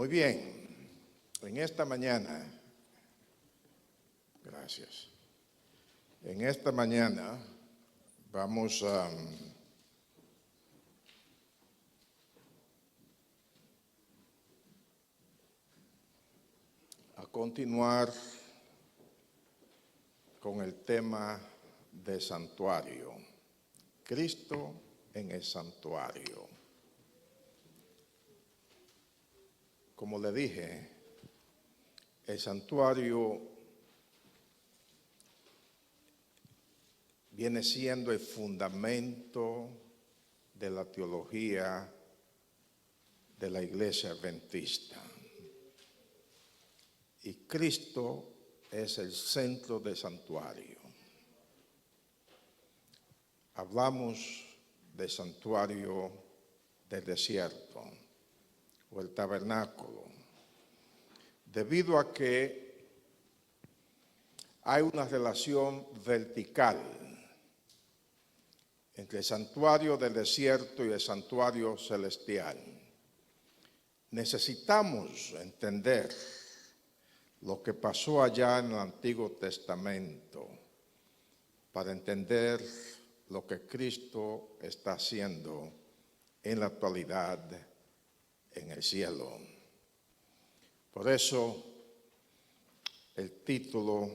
Muy bien, en esta mañana, gracias. En esta mañana vamos a continuar con el tema de santuario. Cristo en el santuario. Como le dije, el santuario viene siendo el fundamento de la teología de la Iglesia Adventista. Y Cristo es el centro del santuario. Hablamos del santuario del desierto o el tabernáculo, debido a que hay una relación vertical entre el santuario del desierto y el santuario celestial. Necesitamos entender lo que pasó allá en el Antiguo Testamento para entender lo que Cristo está haciendo en la actualidad en el cielo. Por eso el título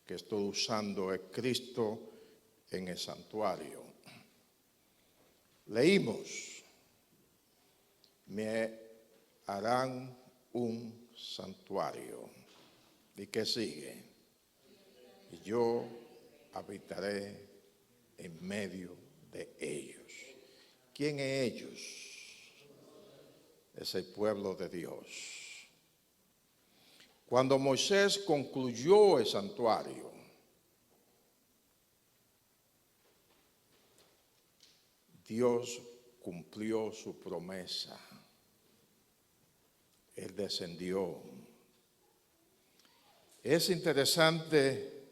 que estoy usando es Cristo en el santuario. Leímos, me harán un santuario. ¿Y qué sigue? Y yo habitaré en medio de ellos. ¿Quién es ellos? Es el pueblo de Dios. Cuando Moisés concluyó el santuario, Dios cumplió su promesa. Él descendió. Es interesante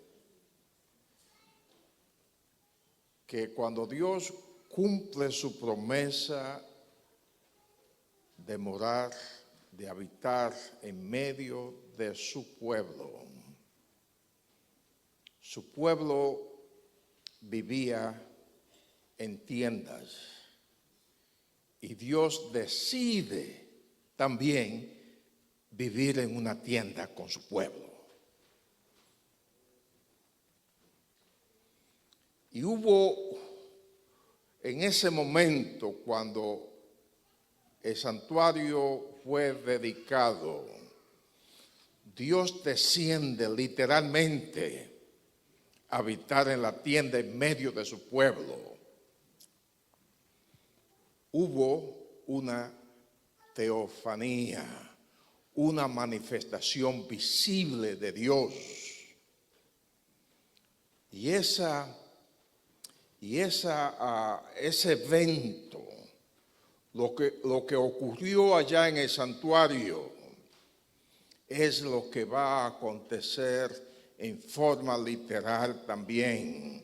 que cuando Dios cumple su promesa de morar, de habitar en medio de su pueblo vivía en tiendas y Dios decide también vivir en una tienda con su pueblo. Y hubo en ese momento cuando el santuario fue dedicado, Dios desciende literalmente a habitar en la tienda en medio de su pueblo. Hubo una teofanía, una manifestación visible de Dios. Y ese evento, lo que ocurrió allá en el santuario, es lo que va a acontecer en forma literal también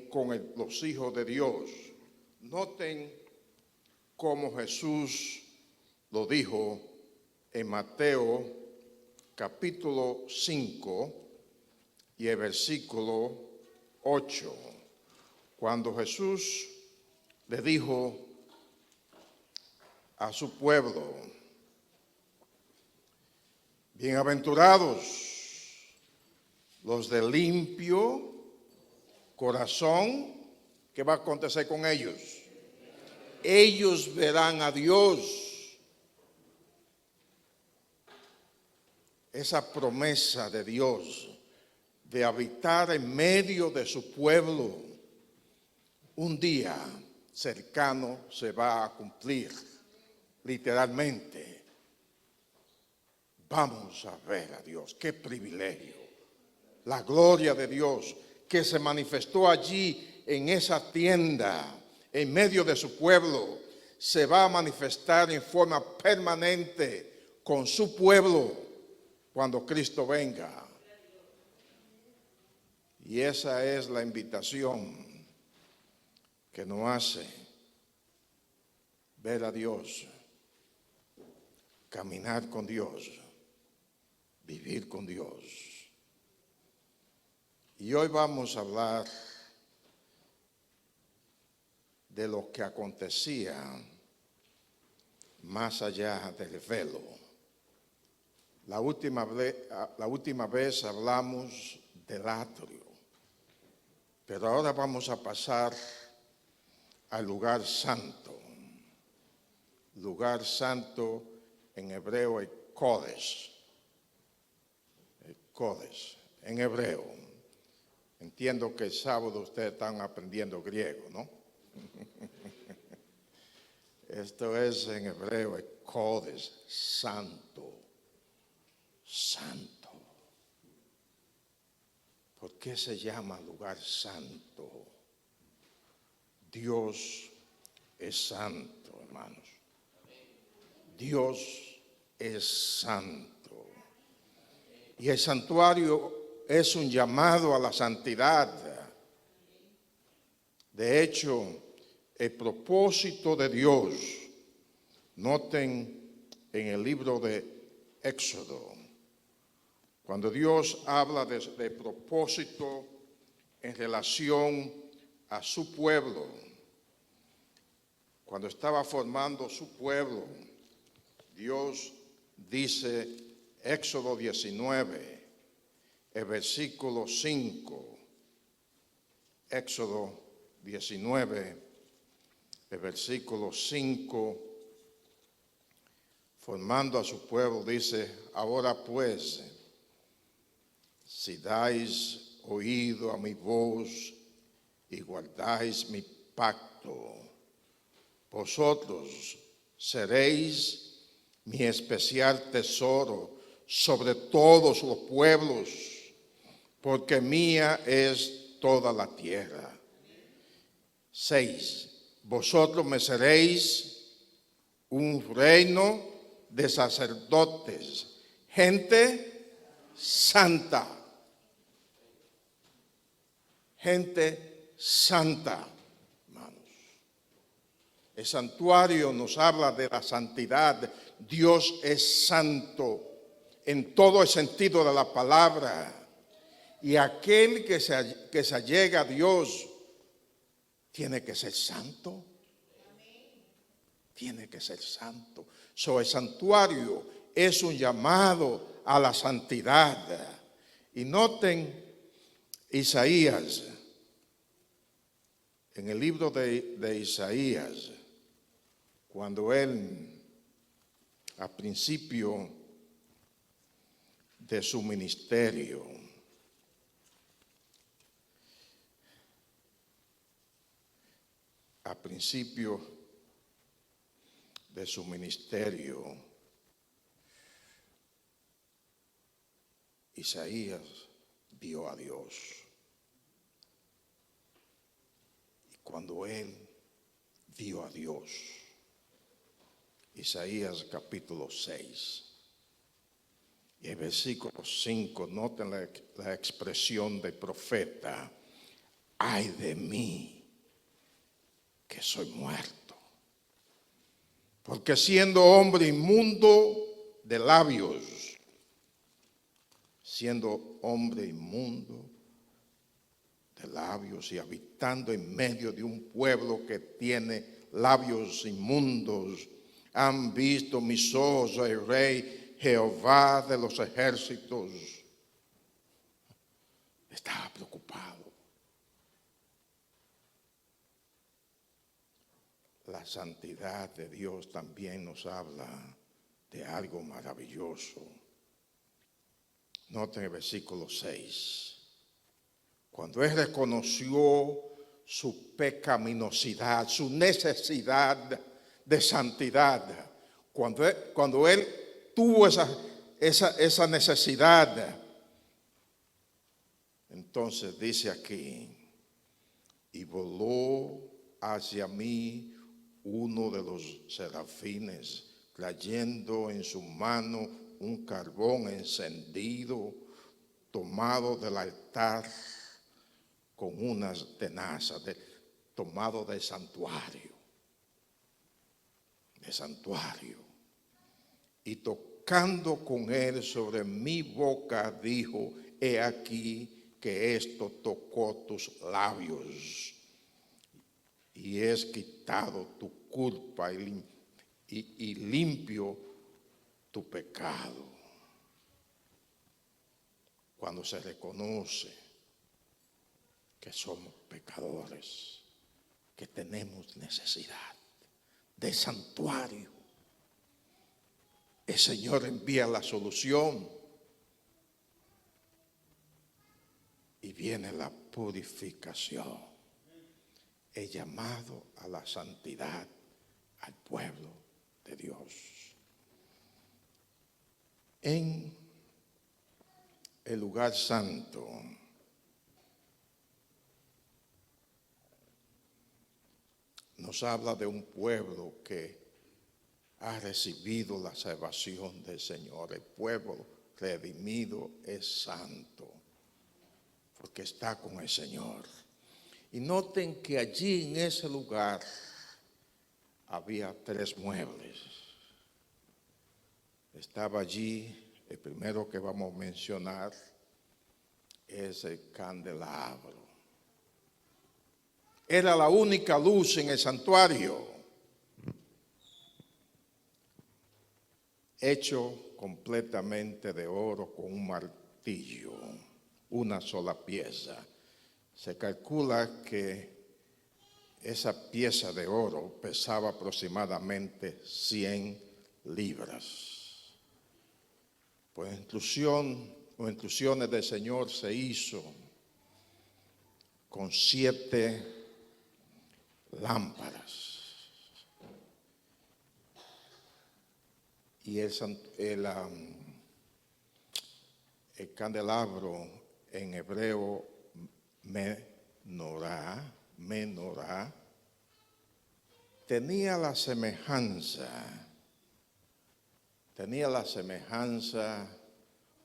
con los hijos de Dios. Noten cómo Jesús lo dijo en Mateo capítulo 5 y el versículo 8. Cuando Jesús le dijo a su pueblo, bienaventurados los de limpio corazón, ¿qué va a acontecer con ellos? Ellos verán a Dios. Esa promesa de Dios de habitar en medio de su pueblo, un día cercano se va a cumplir, literalmente. Vamos a ver a Dios, qué privilegio. La gloria de Dios que se manifestó allí en esa tienda, en medio de su pueblo, se va a manifestar en forma permanente con su pueblo cuando Cristo venga. Y esa es la invitación que nos hace ver a Dios caminar con Dios, vivir con Dios. Y hoy vamos a hablar de lo que acontecía más allá del velo. La última vez hablamos del atrio, pero ahora vamos a pasar al lugar santo. Lugar santo en hebreo es Kodesh. Kodesh, en hebreo. Entiendo que el sábado ustedes están aprendiendo griego, ¿no? Esto es en hebreo, es Kodesh, santo, santo. ¿Por qué se llama lugar santo? Dios es santo, hermanos. Dios es santo. Y el santuario es un llamado a la santidad. De hecho, el propósito de Dios, noten en el libro de Éxodo, cuando Dios habla de propósito en relación a su pueblo, cuando estaba formando su pueblo, Dios dice, Éxodo 19, el versículo 5, Éxodo 19, el versículo 5, formando a su pueblo, dice, ahora pues, si dais oído a mi voz y guardáis mi pacto, vosotros seréis mi especial tesoro sobre todos los pueblos, porque mía es toda la tierra. 6. Vosotros me seréis un reino de sacerdotes, gente santa. Gente santa, hermanos. El santuario nos habla de la santidad. Dios es santo en todo el sentido de la palabra. Y aquel que se allega a Dios tiene que ser santo. Tiene que ser santo. El santuario es un llamado a la santidad. Y noten Isaías, en el libro de Isaías, cuando él, a principio de su ministerio, Isaías vio a Dios. Y cuando él vio a Dios, Isaías capítulo 6, y el versículo 5, noten la expresión del profeta, ay de mí, que soy muerto, porque siendo hombre inmundo de labios, y habitando en medio de un pueblo que tiene labios inmundos, han visto mis ojos el Rey Jehová de los ejércitos. Estaba preocupado. La santidad de Dios también nos habla de algo maravilloso. Noten el versículo 6. Cuando él reconoció su pecaminosidad, su necesidad de santidad, cuando él tuvo esa necesidad, entonces dice aquí, y voló hacia mí uno de los serafines, trayendo en su mano un carbón encendido, tomado del altar con unas tenazas, tomado del santuario. y tocando con él sobre mi boca, dijo: he aquí que esto tocó tus labios, y es quitado tu culpa y limpio tu pecado. Cuando se reconoce que somos pecadores, que tenemos necesidad de santuario, el Señor envía la solución y viene la purificación, el llamado a la santidad al pueblo de Dios. En el lugar santo nos habla de un pueblo que ha recibido la salvación del Señor. El pueblo redimido es santo, porque está con el Señor. Y noten que allí en ese lugar había 3 muebles. Estaba allí, el primero que vamos a mencionar es el candelabro. Era la única luz en el santuario, hecho completamente de oro con un martillo, una sola pieza. Se calcula que esa pieza de oro pesaba aproximadamente 100 libras. Por instrucciones del Señor se hizo con 7 lámparas. Y el candelabro en hebreo menorá, tenía la semejanza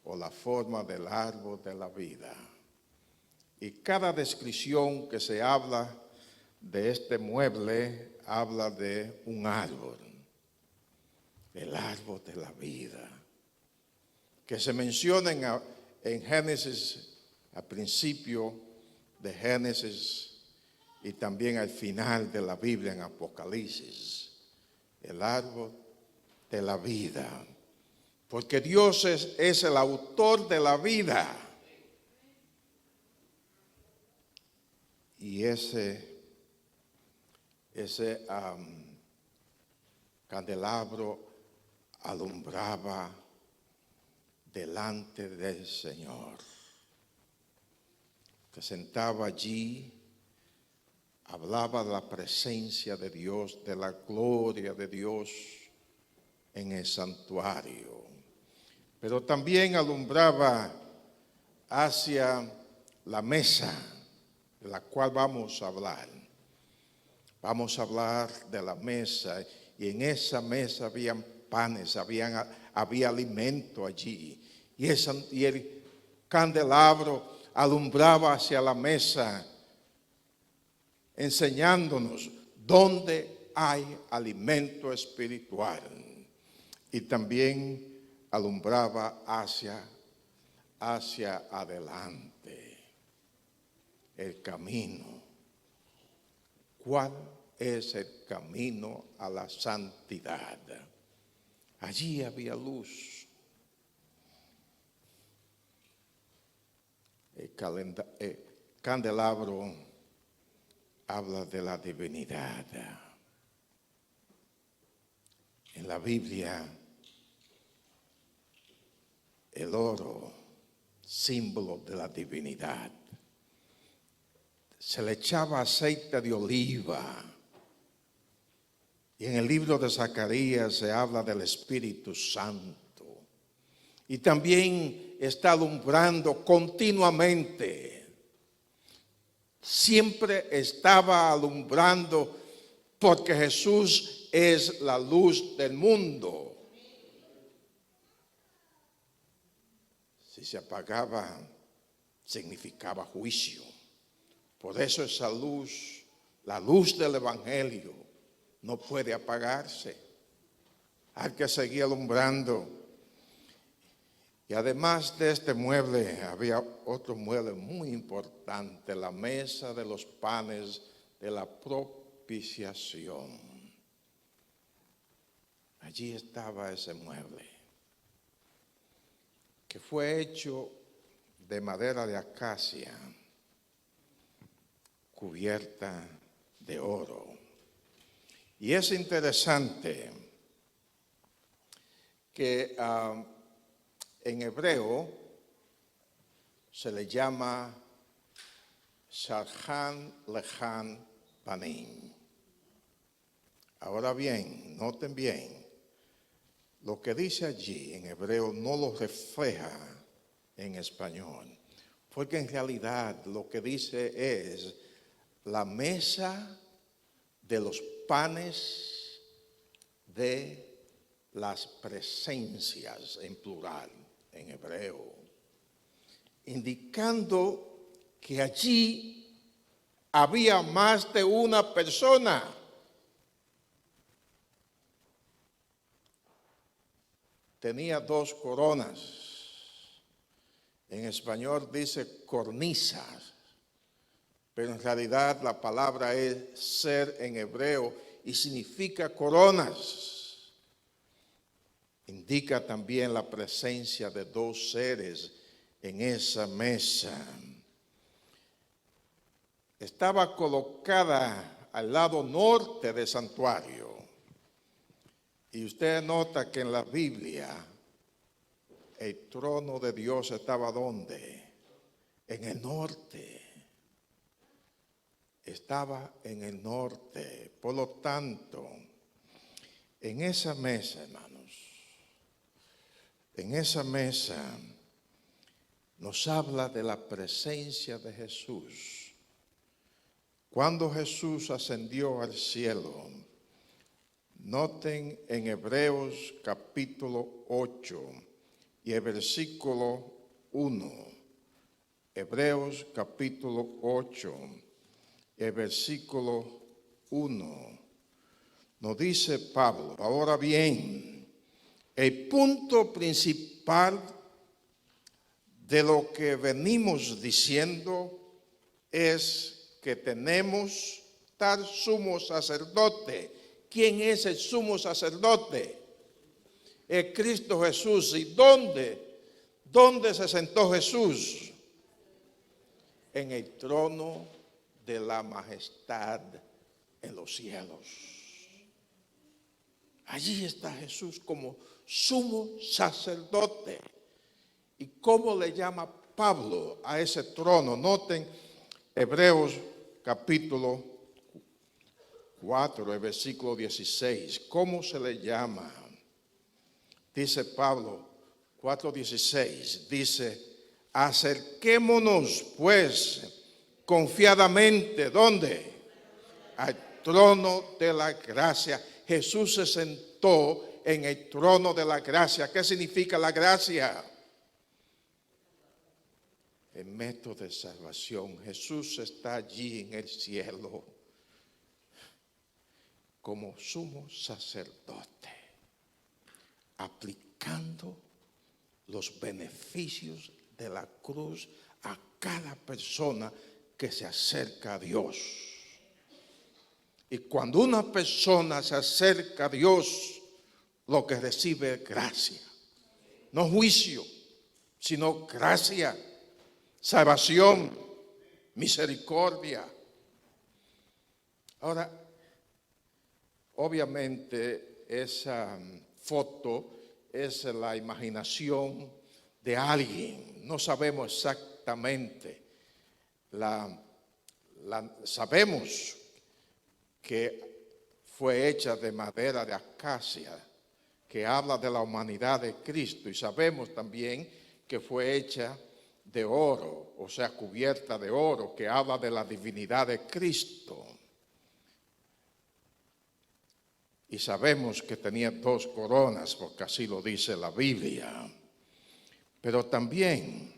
o la forma del árbol de la vida. Y cada descripción que se habla de este mueble habla de un árbol, el árbol de la vida, que se menciona en Génesis, al principio de Génesis y también al final de la Biblia en Apocalipsis, el árbol de la vida, porque Dios es el autor de la vida. Y ese candelabro alumbraba delante del Señor, que sentaba allí, hablaba de la presencia de Dios, de la gloria de Dios en el santuario, pero también alumbraba hacia la mesa de la cual vamos a hablar. Vamos a hablar de la mesa, y en esa mesa habían panes, había alimento allí, y el candelabro alumbraba hacia la mesa, enseñándonos dónde hay alimento espiritual, y también alumbraba hacia adelante el camino. ¿Cuál es el camino a la santidad? Allí había luz. El candelabro habla de la divinidad. En la Biblia, el oro, símbolo de la divinidad, se le echaba aceite de oliva. Y en el libro de Zacarías se habla del Espíritu Santo. Y también está alumbrando continuamente. Siempre estaba alumbrando, porque Jesús es la luz del mundo. Si se apagaba, significaba juicio. Por eso esa luz, la luz del Evangelio, no puede apagarse. hay que seguir alumbrando. Y además de este mueble, había otro mueble muy importante, la mesa de los panes de la propiciación. Allí estaba ese mueble, que fue hecho de madera de acacia, cubierta de oro. Y es interesante que en hebreo se le llama Sharhan Lechan Panim. Ahora bien, noten bien, lo que dice allí en hebreo no lo refleja en español, porque en realidad lo que dice es la mesa de los panes de las presencias, en plural, en hebreo, indicando que allí había más de una persona. Tenía dos coronas. En español dice cornisas, pero en realidad la palabra es ser en hebreo y significa coronas. Indica también la presencia de dos seres en esa mesa. Estaba colocada al lado norte del santuario. Y usted nota que en la Biblia el trono de Dios estaba ¿dónde? En el norte. Estaba en el norte. Por lo tanto, en esa mesa, hermanos, en esa mesa nos habla de la presencia de Jesús. Cuando Jesús ascendió al cielo, noten en Hebreos capítulo 8 y el versículo 1. Hebreos capítulo 8, el versículo 1. Nos dice Pablo, ahora bien, el punto principal de lo que venimos diciendo es que tenemos tal sumo sacerdote. ¿Quién es el sumo sacerdote? Es Cristo Jesús. ¿Y dónde? ¿Dónde se sentó Jesús? En el trono de la majestad en los cielos. Allí está Jesús como sumo sacerdote. ¿Y cómo le llama Pablo a ese trono? Noten Hebreos capítulo 4, el versículo 16. ¿Cómo se le llama? Dice Pablo 4:16. Dice, acerquémonos pues confiadamente. ¿Dónde? Al trono de la gracia. Jesús se sentó en el trono de la gracia. ¿Qué significa la gracia? El método de salvación. Jesús está allí en el cielo como sumo sacerdote, aplicando los beneficios de la cruz a cada persona que se acerca a Dios. Y cuando una persona se acerca a Dios, lo que recibe es gracia. No juicio, sino gracia, salvación, misericordia. Ahora, obviamente esa foto es la imaginación de alguien. No sabemos exactamente. Sabemos que fue hecha de madera de acacia, que habla de la humanidad de Cristo. Y sabemos también que fue hecha de oro, o sea, cubierta de oro, que habla de la divinidad de Cristo. Y sabemos que tenía dos coronas, porque así lo dice la Biblia. Pero también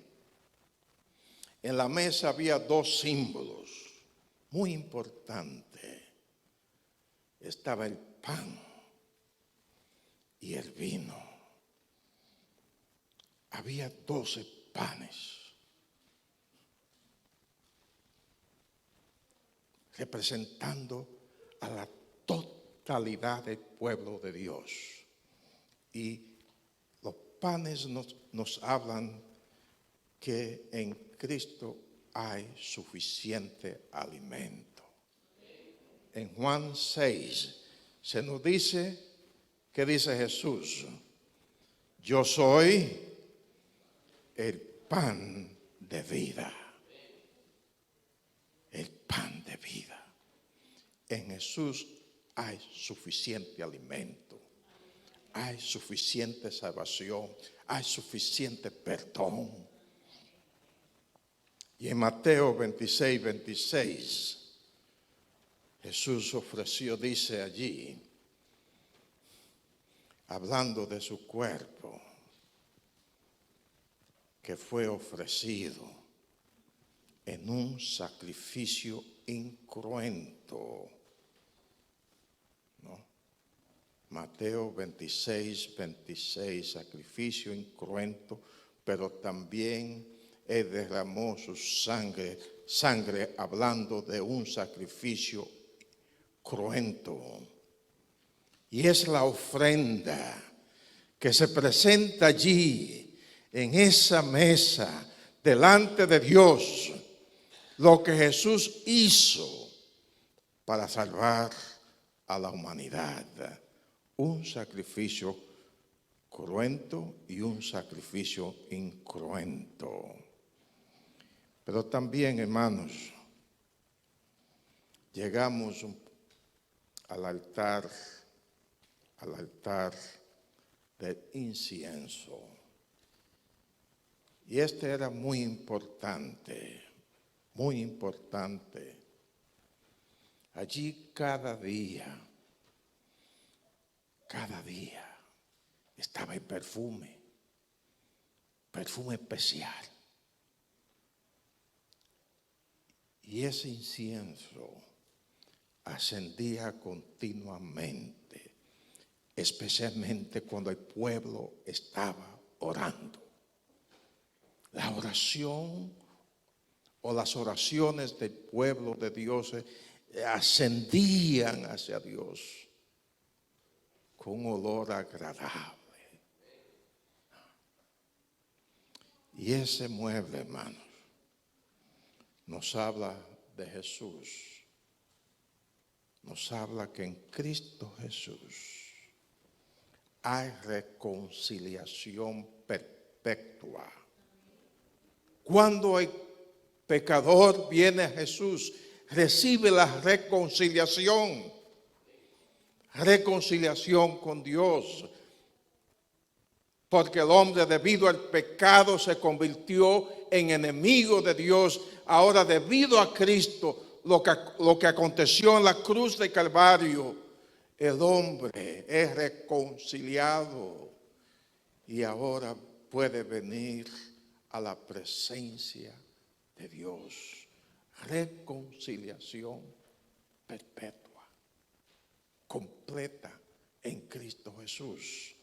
en la mesa había dos símbolos muy importantes. Estaba el pan y el vino. Había 12 panes, representando a la totalidad del pueblo de Dios. Y los panes nos hablan que en Cristo hay suficiente alimento. En Juan 6 se nos dice, ¿qué dice Jesús? Yo soy el pan de vida. El pan de vida. En Jesús hay suficiente alimento. Hay suficiente salvación. Hay suficiente perdón. Y en Mateo 26, 26, Jesús ofreció, dice allí, hablando de su cuerpo, que fue ofrecido en un sacrificio incruento, ¿no? Mateo 26, 26, sacrificio incruento, pero también Él derramó su sangre hablando de un sacrificio cruento. Y es la ofrenda que se presenta allí en esa mesa delante de Dios, lo que Jesús hizo para salvar a la humanidad. Un sacrificio cruento y un sacrificio incruento. Pero también, hermanos, llegamos al altar del incienso. Y este era muy importante, muy importante. Allí cada día estaba el perfume especial. Y ese incienso ascendía continuamente, especialmente cuando el pueblo estaba orando. La oración o las oraciones del pueblo de Dios ascendían hacia Dios con un olor agradable. Y ese mueble, hermanos, nos habla de Jesús. Nos habla que en Cristo Jesús hay reconciliación perpetua. Cuando el pecador viene a Jesús, recibe la reconciliación con Dios. Porque el hombre, debido al pecado, se convirtió en enemigo de Dios. Ahora, debido a Cristo, lo que aconteció en la cruz de Calvario, el hombre es reconciliado y ahora puede venir a la presencia de Dios. Reconciliación perpetua, completa en Cristo Jesús.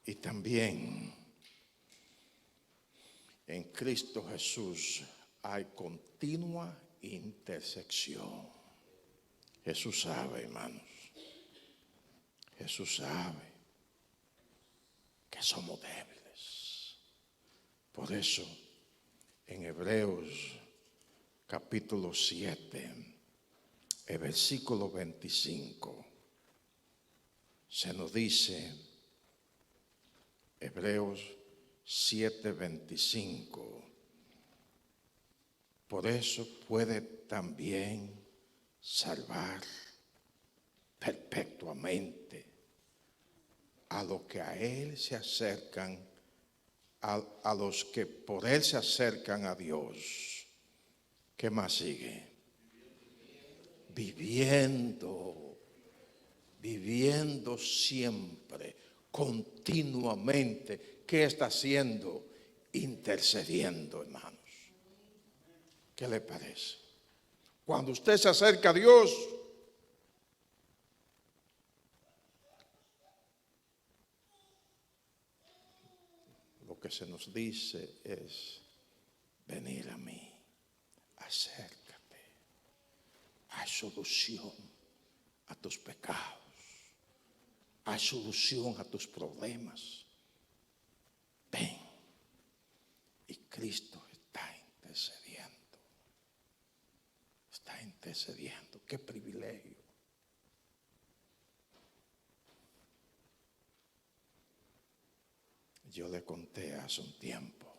Y también en Cristo Jesús hay continua intersección. Jesús sabe, hermanos. Jesús sabe que somos débiles. Por eso, en Hebreos capítulo 7, el versículo 25, se nos dice, Hebreos 7:25. Por eso puede también salvar perpetuamente a los que a Él se acercan, a los que por Él se acercan a Dios. ¿Qué más sigue? Viviendo siempre, continuamente. ¿Qué está haciendo? Intercediendo, hermanos. ¿Qué le parece? Cuando usted se acerca a Dios, que se nos dice es: venir a mí, acércate, hay solución a tus pecados, hay solución a tus problemas. Ven. Y Cristo está intercediendo. Está intercediendo. Qué privilegio. Yo le conté hace un tiempo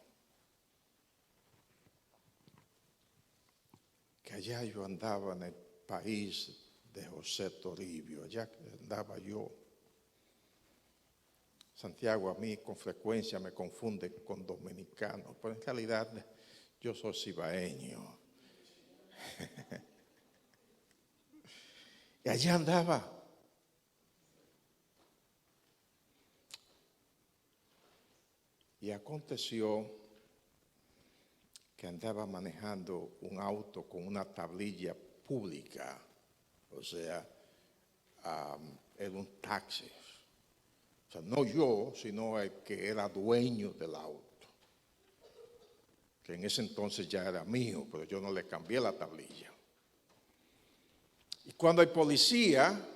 que allá yo andaba en el país de José Toribio. Allá andaba yo. Santiago a mí con frecuencia me confunde con dominicano, pero en realidad yo soy cibaeño. Y allá andaba. Y aconteció que andaba manejando un auto con una tablilla pública, o sea, era un taxi. O sea, no yo, sino el que era dueño del auto, que en ese entonces ya era mío, pero yo no le cambié la tablilla. Y cuando el policía,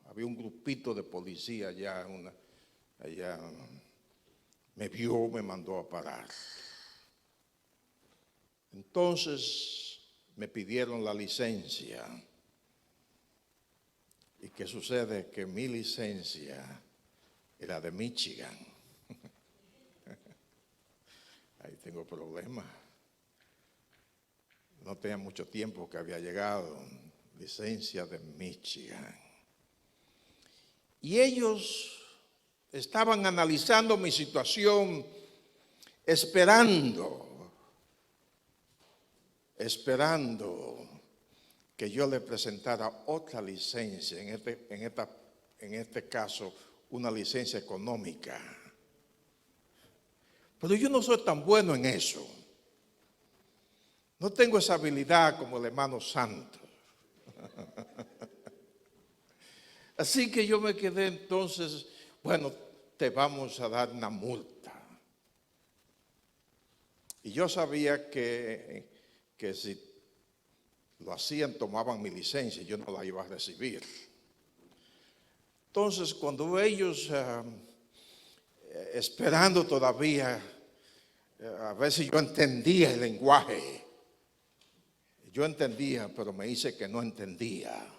había un grupito de policía allá, me vio, me mandó a parar. Entonces me pidieron la licencia. ¿Y qué sucede? Que mi licencia era de Michigan. Ahí tengo problemas. No tenía mucho tiempo que había llegado. Licencia de Michigan. Y ellos estaban analizando mi situación, esperando que yo le presentara otra licencia, en este caso una licencia económica. Pero yo no soy tan bueno en eso. No tengo esa habilidad como el hermano Santo. Así que yo me quedé entonces, bueno, te vamos a dar una multa. Y yo sabía que si lo hacían, tomaban mi licencia y yo no la iba a recibir. Entonces, cuando ellos, esperando todavía, a ver si yo entendía el lenguaje, yo entendía, pero me dice que no entendía.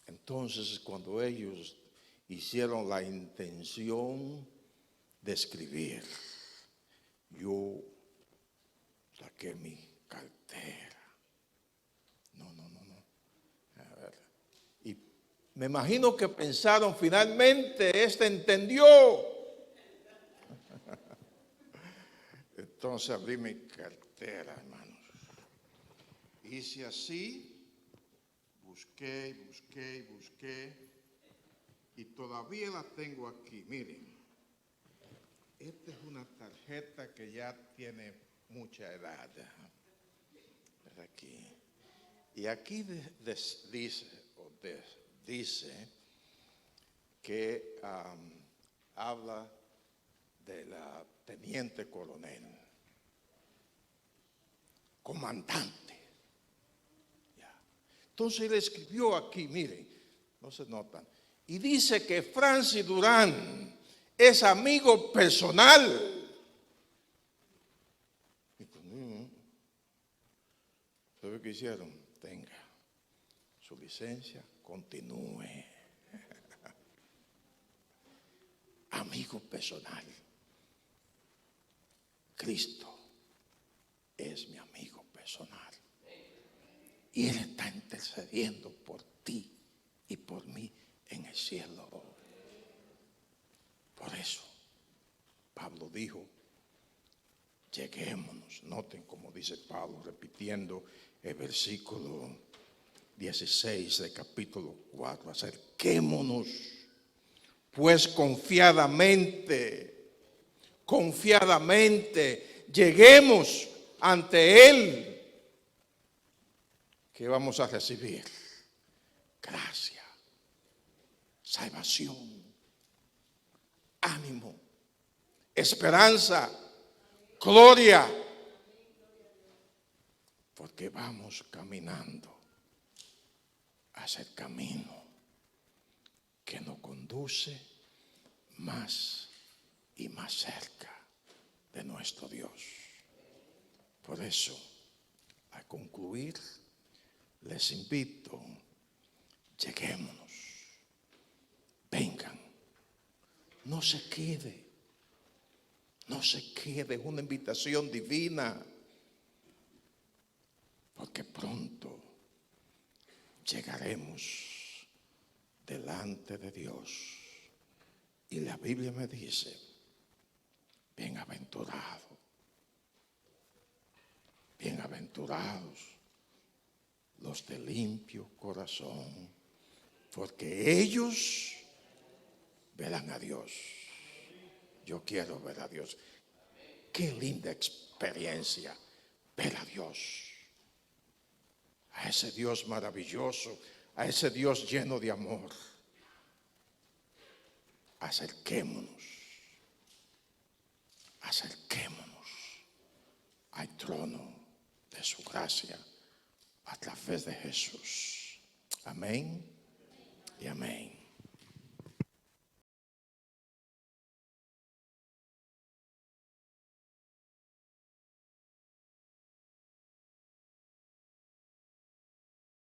Entonces, cuando ellos hicieron la intención de escribir, yo saqué mi cartera. No. A ver. Y me imagino que pensaron, finalmente, entendió. Entonces abrí mi cartera, hermanos. Hice así. Busqué, y todavía la tengo aquí. Miren, esta es una tarjeta que ya tiene mucha edad. Aquí. Y aquí dice que habla de la teniente coronel, comandante. Entonces él escribió aquí, miren, no se notan, y dice que Francis Durán es amigo personal. Y conmigo, ¿sabe qué hicieron? Tenga su licencia, continúe. Amigo personal. Cristo es mi amigo personal. Y Él está intercediendo por ti y por mí en el cielo. Por eso, Pablo dijo, lleguémonos. Noten como dice Pablo, repitiendo el versículo 16 del capítulo 4. Acerquémonos, pues confiadamente, lleguemos ante Él. ¿Qué vamos a recibir? Gracia, salvación, ánimo, esperanza, gloria, porque vamos caminando hacia el camino que nos conduce más y más cerca de nuestro Dios. Por eso, al concluir, les invito, lleguémonos, vengan, no se quede, es una invitación divina, porque pronto llegaremos delante de Dios. Y la Biblia me dice, bienaventurados los de limpio corazón, porque ellos verán a Dios. Yo quiero ver a Dios. Qué linda experiencia ver a Dios. A ese Dios maravilloso, a ese Dios lleno de amor. Acerquémonos al trono de su gracia a través de Jesús. Amén y amén.